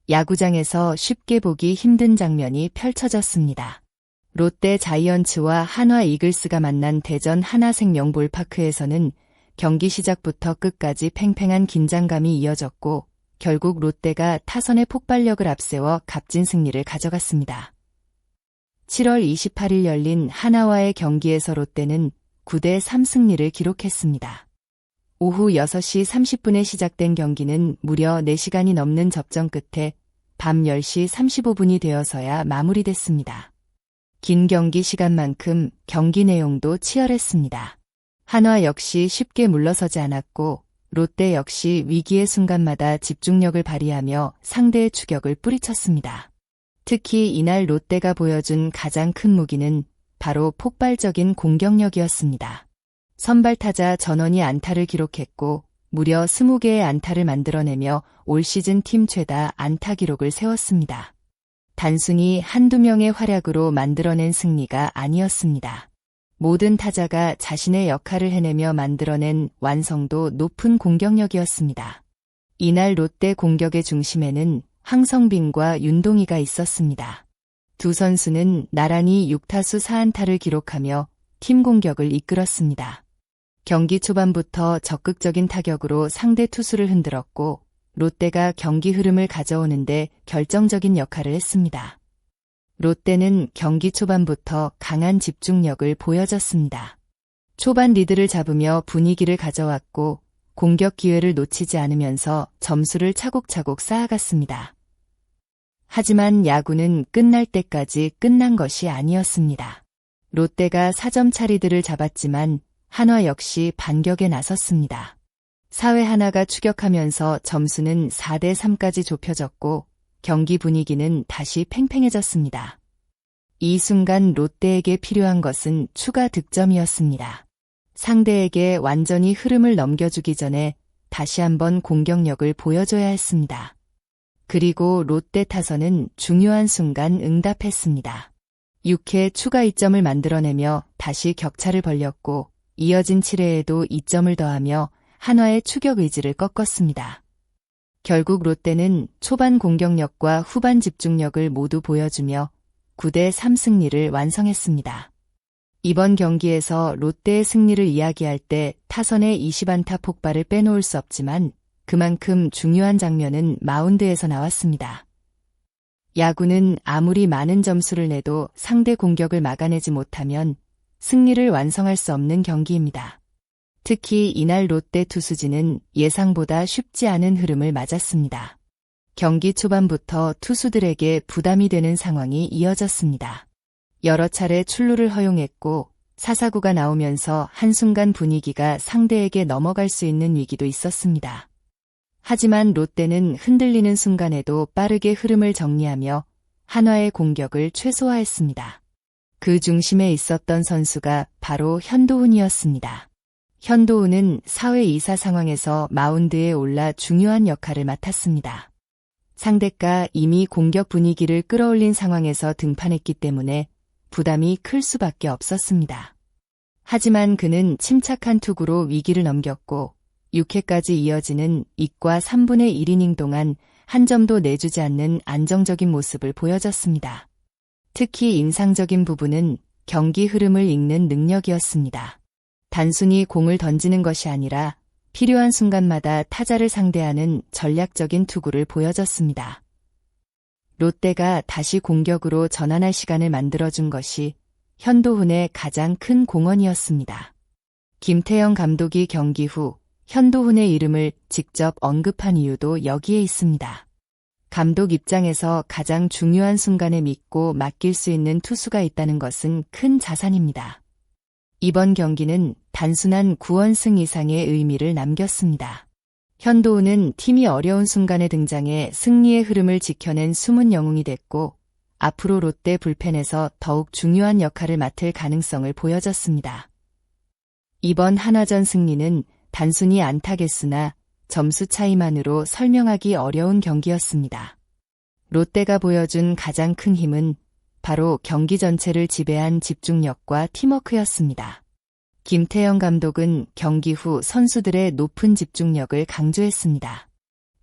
야구장에서 쉽게 보기 힘든 장면이 펼쳐졌습니다. 롯데 자이언츠와 한화 이글스가 만난 대전 하나생명 볼파크에서는 경기 시작부터 끝까지 팽팽한 긴장감이 이어졌고 결국 롯데가 타선의 폭발력을 앞세워 값진 승리를 가져갔습니다. 7월 28일 열린 한화와의 경기에서 롯데는 9대3 승리를 기록했습니다. 오후 6시 30분에 시작된 경기는 무려 4시간이 넘는 접전 끝에 밤 10시 35분이 되어서야 마무리됐습니다. 긴 경기 시간만큼 경기 내용도 치열했습니다. 한화 역시 쉽게 물러서지 않았고 롯데 역시 위기의 순간마다 집중력을 발휘하며 상대의 추격을 뿌리쳤습니다. 특히 이날 롯데가 보여준 가장 큰 무기는 바로 폭발적인 공격력이었습니다. 선발 타자 전원이 안타를 기록했고 무려 20개의 안타를 만들어내며 올 시즌 팀 최다 안타 기록을 세웠습니다. 단순히 한두 명의 활약으로 만들어낸 승리가 아니었습니다. 모든 타자가 자신의 역할을 해내며 만들어낸 완성도 높은 공격력이었습니다. 이날 롯데 공격의 중심에는 황성빈과 윤동희가 있었습니다. 두 선수는 나란히 6타수 4안타를 기록하며 팀 공격을 이끌었습니다. 경기 초반부터 적극적인 타격으로 상대 투수를 흔들었고 롯데가 경기 흐름을 가져오는데 결정적인 역할을 했습니다. 롯데는 경기 초반부터 강한 집중력을 보여줬습니다. 초반 리드를 잡으며 분위기를 가져왔고 공격 기회를 놓치지 않으면서 점수를 차곡차곡 쌓아갔습니다. 하지만 야구는 끝날 때까지 끝난 것이 아니었습니다. 롯데가 4점 차 리드를 잡았지만 한화 역시 반격에 나섰습니다. 4회 한화가 추격하면서 점수는 4대3까지 좁혀졌고 경기 분위기는 다시 팽팽해졌습니다. 이 순간 롯데에게 필요한 것은 추가 득점이었습니다. 상대에게 완전히 흐름을 넘겨주기 전에 다시 한번 공격력을 보여줘야 했습니다. 그리고 롯데 타선은 중요한 순간 응답했습니다. 6회 추가 2점을 만들어내며 다시 격차를 벌렸고 이어진 7회에도 2점을 더하며 한화의 추격 의지를 꺾었습니다. 결국 롯데는 초반 공격력과 후반 집중력을 모두 보여주며 9대3 승리를 완성했습니다. 이번 경기에서 롯데의 승리를 이야기할 때 타선의 20안타 폭발을 빼놓을 수 없지만 그만큼 중요한 장면은 마운드에서 나왔습니다. 야구는 아무리 많은 점수를 내도 상대 공격을 막아내지 못하면 승리를 완성할 수 없는 경기입니다. 특히 이날 롯데 투수진은 예상보다 쉽지 않은 흐름을 맞았습니다. 경기 초반부터 투수들에게 부담이 되는 상황이 이어졌습니다. 여러 차례 출루를 허용했고 사사구가 나오면서 한순간 분위기가 상대에게 넘어갈 수 있는 위기도 있었습니다. 하지만 롯데는 흔들리는 순간에도 빠르게 흐름을 정리하며 한화의 공격을 최소화했습니다. 그 중심에 있었던 선수가 바로 현도훈이었습니다. 현도훈은 4회 2사 상황에서 마운드에 올라 중요한 역할을 맡았습니다. 상대가 이미 공격 분위기를 끌어올린 상황에서 등판했기 때문에 부담이 클 수밖에 없었습니다. 하지만 그는 침착한 투구로 위기를 넘겼고 6회까지 이어지는 2과 3분의 1이닝 동안 한 점도 내주지 않는 안정적인 모습을 보여줬습니다. 특히 인상적인 부분은 경기 흐름을 읽는 능력이었습니다. 단순히 공을 던지는 것이 아니라 필요한 순간마다 타자를 상대하는 전략적인 투구를 보여줬습니다. 롯데가 다시 공격으로 전환할 시간을 만들어준 것이 현도훈의 가장 큰 공헌이었습니다. 김태형 감독이 경기 후 현도훈의 이름을 직접 언급한 이유도 여기에 있습니다. 감독 입장에서 가장 중요한 순간에 믿고 맡길 수 있는 투수가 있다는 것은 큰 자산입니다. 이번 경기는 단순한 9원승 이상의 의미를 남겼습니다. 현도훈은 팀이 어려운 순간에 등장해 승리의 흐름을 지켜낸 숨은 영웅이 됐고 앞으로 롯데 불펜에서 더욱 중요한 역할을 맡을 가능성을 보여줬습니다. 이번 한화전 승리는 단순히 안타 개수나 점수 차이만으로 설명하기 어려운 경기였습니다. 롯데가 보여준 가장 큰 힘은 바로 경기 전체를 지배한 집중력과 팀워크였습니다. 김태형 감독은 경기 후 선수들의 높은 집중력을 강조했습니다.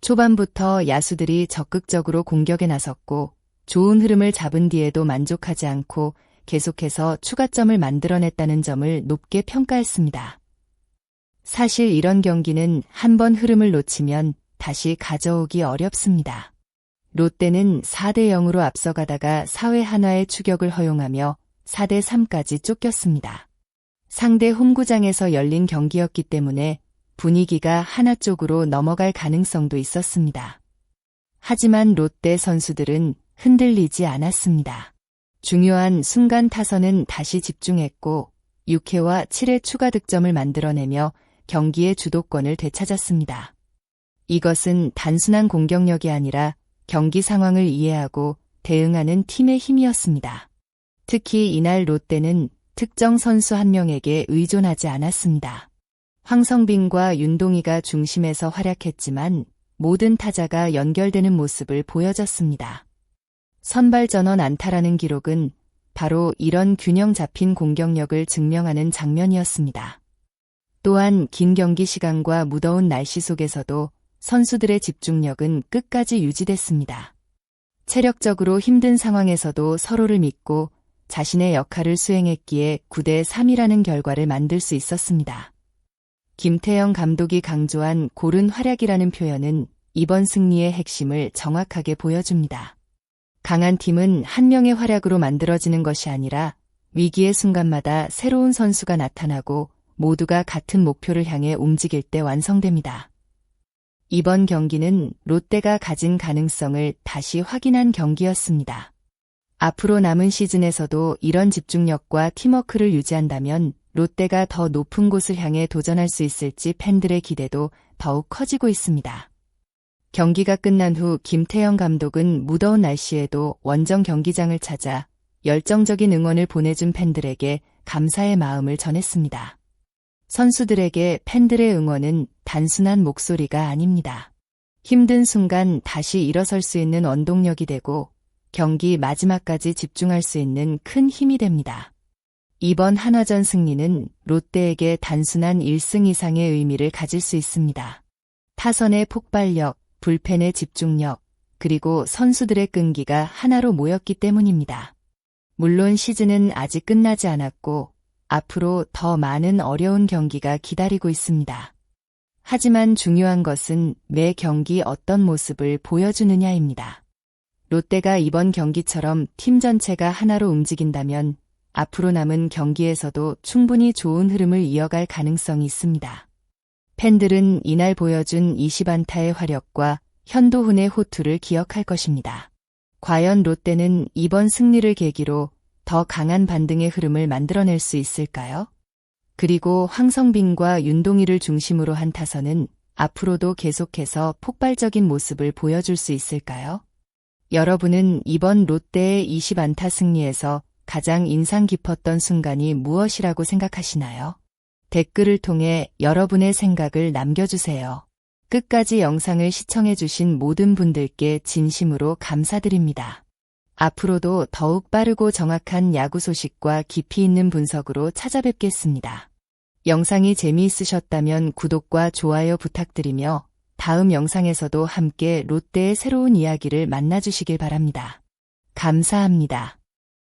초반부터 야수들이 적극적으로 공격에 나섰고 좋은 흐름을 잡은 뒤에도 만족하지 않고 계속해서 추가점을 만들어냈다는 점을 높게 평가했습니다. 사실 이런 경기는 한번 흐름을 놓치면 다시 가져오기 어렵습니다. 롯데는 4대 0으로 앞서가다가 4회 한화의 추격을 허용하며 4대 3까지 쫓겼습니다. 상대 홈구장에서 열린 경기였기 때문에 분위기가 한화 쪽으로 넘어갈 가능성도 있었습니다. 하지만 롯데 선수들은 흔들리지 않았습니다. 중요한 순간 타선은 다시 집중했고 6회와 7회 추가 득점을 만들어내며 경기의 주도권을 되찾았습니다. 이것은 단순한 공격력이 아니라 경기 상황을 이해하고 대응하는 팀의 힘이었습니다. 특히 이날 롯데는 특정 선수 한 명에게 의존하지 않았습니다. 황성빈과 윤동희가 중심에서 활약했지만 모든 타자가 연결되는 모습을 보여줬습니다. 선발 전원 안타라는 기록은 바로 이런 균형 잡힌 공격력을 증명하는 장면이었습니다. 또한 긴 경기 시간과 무더운 날씨 속에서도 선수들의 집중력은 끝까지 유지됐습니다. 체력적으로 힘든 상황에서도 서로를 믿고 자신의 역할을 수행했기에 9대 3이라는 결과를 만들 수 있었습니다. 김태형 감독이 강조한 고른 활약이라는 표현은 이번 승리의 핵심을 정확하게 보여줍니다. 강한 팀은 한 명의 활약으로 만들어지는 것이 아니라 위기의 순간마다 새로운 선수가 나타나고 모두가 같은 목표를 향해 움직일 때 완성됩니다. 이번 경기는 롯데가 가진 가능성을 다시 확인한 경기였습니다. 앞으로 남은 시즌에서도 이런 집중력과 팀워크를 유지한다면 롯데가 더 높은 곳을 향해 도전할 수 있을지 팬들의 기대도 더욱 커지고 있습니다. 경기가 끝난 후 김태형 감독은 무더운 날씨에도 원정 경기장을 찾아 열정적인 응원을 보내준 팬들에게 감사의 마음을 전했습니다. 선수들에게 팬들의 응원은 단순한 목소리가 아닙니다. 힘든 순간 다시 일어설 수 있는 원동력이 되고 경기 마지막까지 집중할 수 있는 큰 힘이 됩니다. 이번 한화전 승리는 롯데에게 단순한 1승 이상의 의미를 가질 수 있습니다. 타선의 폭발력, 불펜의 집중력, 그리고 선수들의 끈기가 하나로 모였기 때문입니다. 물론 시즌은 아직 끝나지 않았고 앞으로 더 많은 어려운 경기가 기다리고 있습니다. 하지만 중요한 것은 매 경기 어떤 모습을 보여주느냐입니다. 롯데가 이번 경기처럼 팀 전체가 하나로 움직인다면 앞으로 남은 경기에서도 충분히 좋은 흐름을 이어갈 가능성이 있습니다. 팬들은 이날 보여준 20안타의 화력과 현도훈의 호투를 기억할 것입니다. 과연 롯데는 이번 승리를 계기로 더 강한 반등의 흐름을 만들어낼 수 있을까요? 그리고 황성빈과 윤동희를 중심으로 한 타선은 앞으로도 계속해서 폭발적인 모습을 보여줄 수 있을까요? 여러분은 이번 롯데의 20안타 승리에서 가장 인상 깊었던 순간이 무엇이라고 생각하시나요? 댓글을 통해 여러분의 생각을 남겨주세요. 끝까지 영상을 시청해주신 모든 분들께 진심으로 감사드립니다. 앞으로도 더욱 빠르고 정확한 야구 소식과 깊이 있는 분석으로 찾아뵙겠습니다. 영상이 재미있으셨다면 구독과 좋아요 부탁드리며 다음 영상에서도 함께 롯데의 새로운 이야기를 만나주시길 바랍니다. 감사합니다.